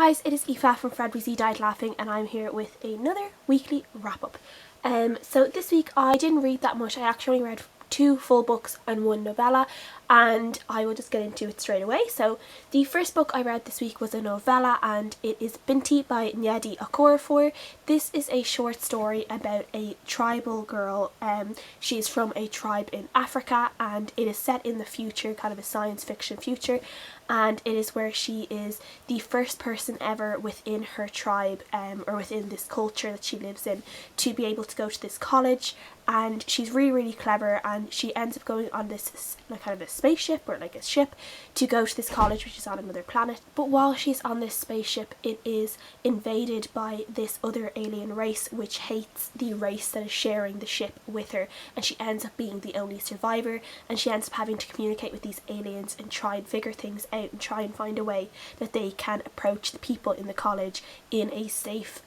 guys, it is Aoife from Fred Weasley Died Laughing, and I'm here with another weekly wrap up. So this week I didn't read that much. I actually read 2 full books and 1 novella, and I will just get into it straight away. So the first book I read this week was a novella, and it is Binti by Nnedi Okorafor. This is a short story about a tribal girl. She's from a tribe in Africa, and it is set in the future, kind of a science fiction future, and it is where she is the first person ever within her tribe, or within this culture that she lives in, to be able to go to this college. And she's really clever, and she ends up going on this kind of a spaceship, or like a ship, to go to this college which is on another planet. But while she's on this spaceship, it is invaded by this other alien race which hates the race that is sharing the ship with her, and she ends up being the only survivor, and she ends up having to communicate with these aliens and try and figure things out and try and find a way that they can approach the people in the college in a safe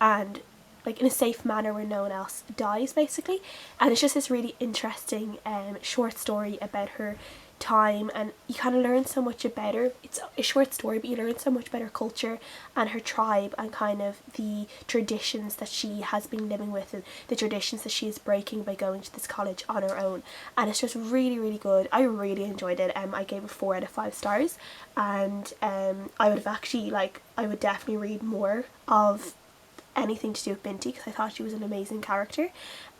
manner where no one else dies, basically. And it's just this really interesting short story about her time, and you kind of learn so much about her. It's a short story, but you learn so much about her culture and her tribe, and kind of the traditions that she has been living with, and the traditions that she is breaking by going to this college on her own. And it's just really good. I really enjoyed it. I gave it 4 out of 5 stars, and I would definitely read more of anything to do with Binti, because I thought she was an amazing character.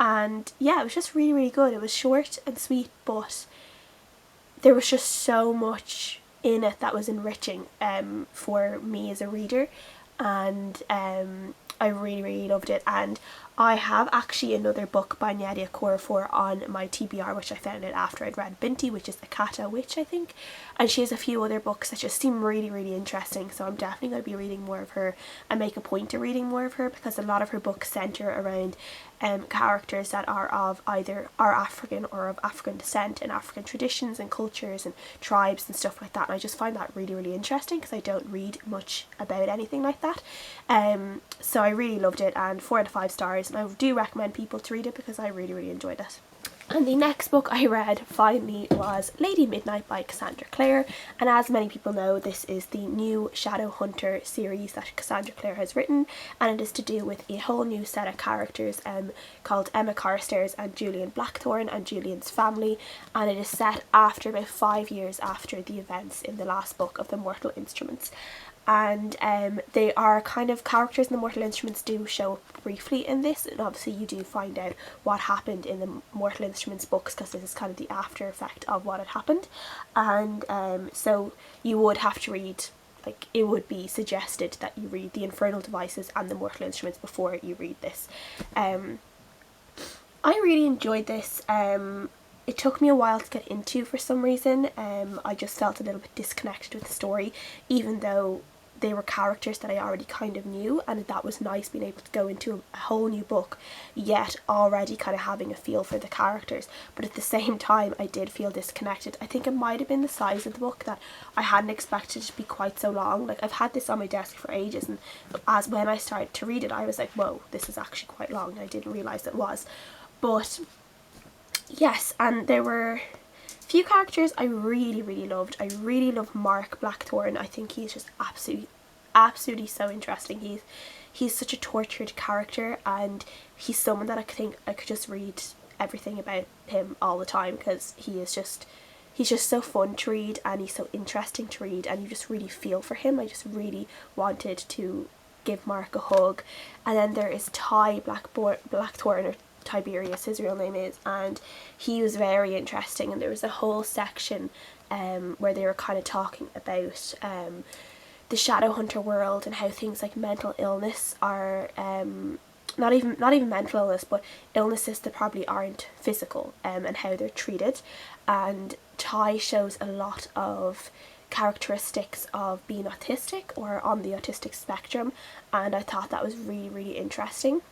And yeah, it was just really good. It was short and sweet, but there was just so much in it that was enriching for me as a reader, and I really loved it. And I have actually another book by Nnedi Okorafor on my TBR, which I found out after I'd read Binti, which is Akata Witch, I think. And she has a few other books that just seem really interesting, so I'm definitely going to be reading more of her and make a point of reading more of her, because a lot of her books centre around characters that are African or of African descent, and African traditions and cultures and tribes and stuff like that. And I just find that really interesting, because I don't read much about anything like that. So I really loved it, and 4 out of 5 stars, and I do recommend people to read it because I really enjoyed it. And the next book I read finally was Lady Midnight by Cassandra Clare, and as many people know, this is the new Shadowhunter series that Cassandra Clare has written, and it is to do with a whole new set of characters called Emma Carstairs and Julian Blackthorne and Julian's family, and it is set after about 5 years after the events in the last book of the Mortal Instruments. And they are kind of characters in the Mortal Instruments do show up briefly in this, and obviously you do find out what happened in the Mortal Instruments books, because this is kind of the after effect of what had happened. And so you would have to read, it would be suggested that you read the Infernal Devices and the Mortal Instruments before you read this. I really enjoyed this. It took me a while to get into for some reason. I just felt a little bit disconnected with the story, even though they were characters that I already kind of knew, and that was nice being able to go into a whole new book, yet already kind of having a feel for the characters. But at the same time, I did feel disconnected. I think it might have been the size of the book, that I hadn't expected it to be quite so long. I've had this on my desk for ages, and when I started to read it, I was like, whoa, this is actually quite long, and I didn't realise it was. But yes, and there were few characters I really loved. I really love Mark Blackthorne. I think he's just absolutely so interesting. He's such a tortured character, and he's someone that I think I could just read everything about him all the time, because he's just so fun to read, and he's so interesting to read, and you just really feel for him. I just really wanted to give Mark a hug. And then there is Ty Blackthorne, or Tiberius, his real name is, and he was very interesting. And there was a whole section where they were kind of talking about the Shadowhunter world, and how things like mental illness are not even mental illness, but illnesses that probably aren't physical, and how they're treated. And Ty shows a lot of characteristics of being autistic, or on the autistic spectrum, and I thought that was really interesting.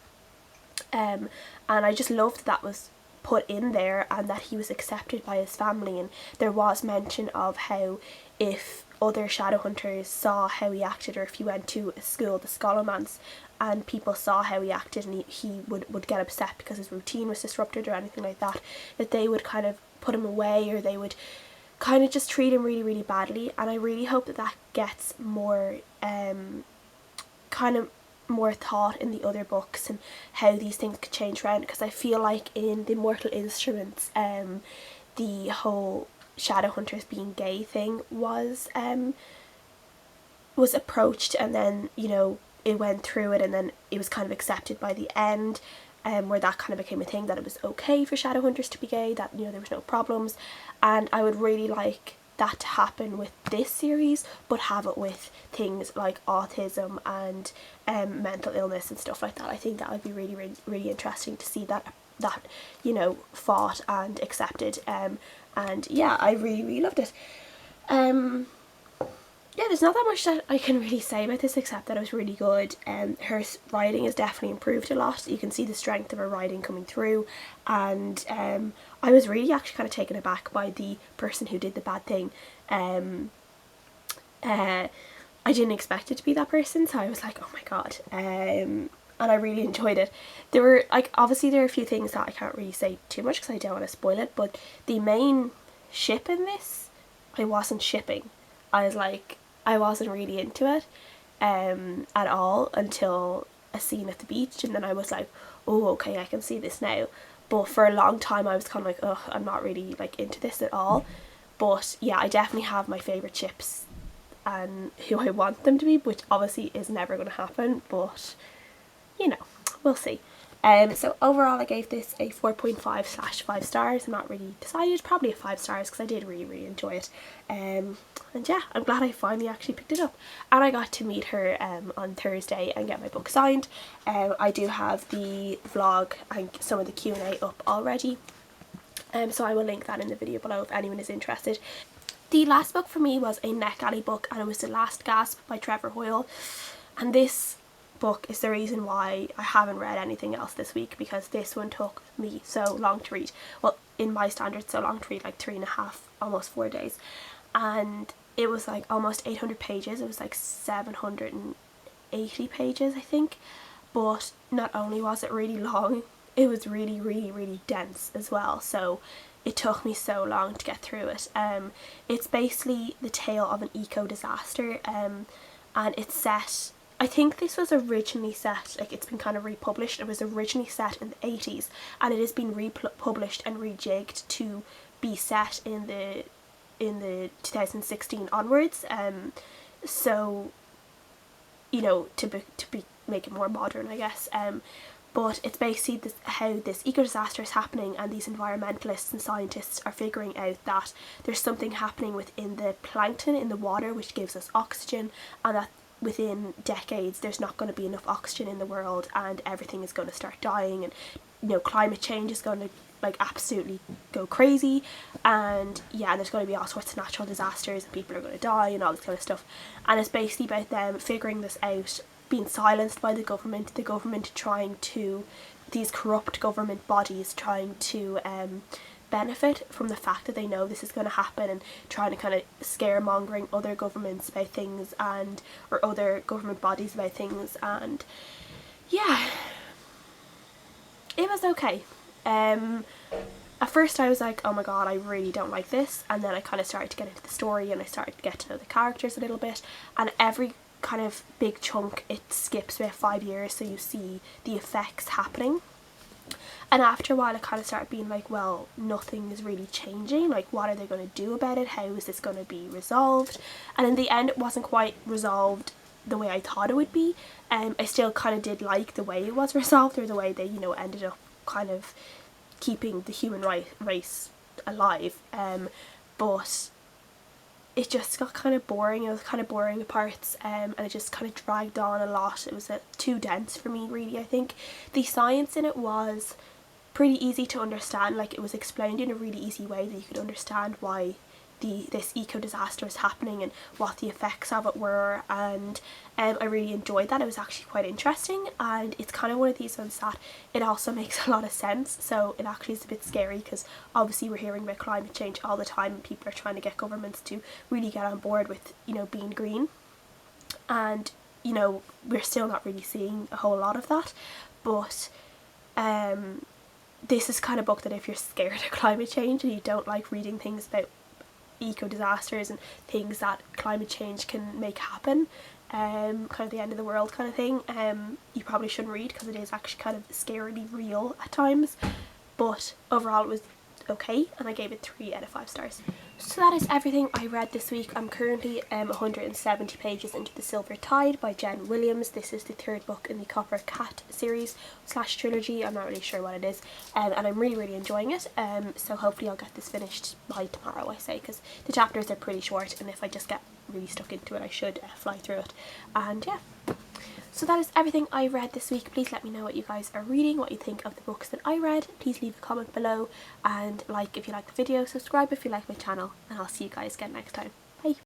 And I just loved that was put in there, and that he was accepted by his family. And there was mention of how if other Shadowhunters saw how he acted, or if he went to a school, the Scholomance, and people saw how he acted, and he would get upset because his routine was disrupted or anything like that, that they would kind of put him away, or they would kind of just treat him really badly. And I really hope that gets more kind of more thought in the other books and how these things could change around, because I feel like in the Mortal Instruments the whole Shadowhunters being gay thing was approached, and then, you know, it went through it, and then it was kind of accepted by the end, where that kind of became a thing, that it was okay for Shadowhunters to be gay, that, you know, there was no problems. And I would really like that to happen with this series, but have it with things like autism and mental illness and stuff like that. I think that would be really, really, really interesting to see that, you know, fought and accepted. And yeah, I really, really loved it. Yeah, there's not that much that I can really say about this, except that it was really good. Her writing has definitely improved a lot. You can see the strength of her writing coming through, and I was really actually kind of taken aback by the person who did the bad thing. I didn't expect it to be that person, so I was like, oh my god. And I really enjoyed it. There were, like, obviously there are a few things that I can't really say too much because I don't want to spoil it, but the main ship in this, I wasn't shipping. I was like, I wasn't really into it at all until a scene at the beach, and then I was like, oh, okay, I can see this now. But for a long time I was kind of like, ugh, I'm not really like into this at all. But yeah, I definitely have my favourite ships and who I want them to be, which obviously is never going to happen, but you know, we'll see. So overall I gave this a 4.5/5 stars. I'm not really decided, probably a 5 stars, because I did really, really enjoy it. And yeah, I'm glad I finally actually picked it up, and I got to meet her on Thursday and get my book signed. I do have the vlog and some of the Q&A up already, so I will link that in the video below if anyone is interested. The last book for me was a NetGalley book, and it was The Last Gasp by Trevor Hoyle, and this book is the reason why I haven't read anything else this week, because this one took me so long to read. Well, in my standards, so long to read, like 3.5, almost 4 days. And it was like almost 800 pages. It was like 780 pages, I think. But not only was it really long, it was really, really, really dense as well. So it took me so long to get through it. It's basically the tale of an eco-disaster, and it's set, I think this was originally set, like, it's been kind of republished. It was originally set in the 80s, and it has been republished and rejigged to be set in the 2016 onwards. So, you know, to make it more modern, I guess. But it's basically how this eco-disaster is happening, and these environmentalists and scientists are figuring out that there's something happening within the plankton in the water which gives us oxygen, and that within decades there's not going to be enough oxygen in the world, and everything is going to start dying, and, you know, climate change is going to like absolutely go crazy, and yeah, and there's going to be all sorts of natural disasters and people are going to die and all this kind of stuff. And it's basically about them figuring this out, being silenced by the government trying to, these corrupt government bodies trying to benefit from the fact that they know this is going to happen, and trying to kind of scaremongering other governments about things, and or other government bodies about things. And yeah, it was okay. At first I was like, oh my god, I really don't like this, and then I kind of started to get into the story, and I started to get to know the characters a little bit, and every kind of big chunk it skips about 5 years, so you see the effects happening. And after a while I kind of started being like, well, nothing is really changing, like what are they going to do about it, how is this going to be resolved? And in the end it wasn't quite resolved the way I thought it would be. I still kind of did like the way it was resolved, or the way they, you know, ended up kind of keeping the human race alive, but it just got kind of boring. It was kind of boring at parts, and it just kind of dragged on a lot. It was too dense for me, really. I think the science in it was pretty easy to understand, like it was explained in a really easy way that you could understand why this eco-disaster is happening and what the effects of it were, and I really enjoyed that. It was actually quite interesting, and it's kind of one of these ones that it also makes a lot of sense, so it actually is a bit scary, because obviously we're hearing about climate change all the time, and people are trying to get governments to really get on board with, you know, being green, and, you know, we're still not really seeing a whole lot of that. But this is kind of book that if you're scared of climate change and you don't like reading things about eco disasters and things that climate change can make happen, kind of the end of the world kind of thing, you probably shouldn't read because it is actually kind of scarily real at times. But overall it was okay, and I gave it 3 out of 5 stars. So that is everything I read this week. I'm currently 170 pages into The Silver Tide by Jen Williams. This is the 3rd book in the Copper Cat series / trilogy. I'm not really sure what it is, and I'm really enjoying it. So hopefully I'll get this finished by tomorrow, I say, because the chapters are pretty short, and if I just get really stuck into it I should fly through it. And yeah, so that is everything I read this week. Please let me know what you guys are reading, what you think of the books that I read. Please leave a comment below, and like if you like the video, subscribe if you like my channel, and I'll see you guys again next time.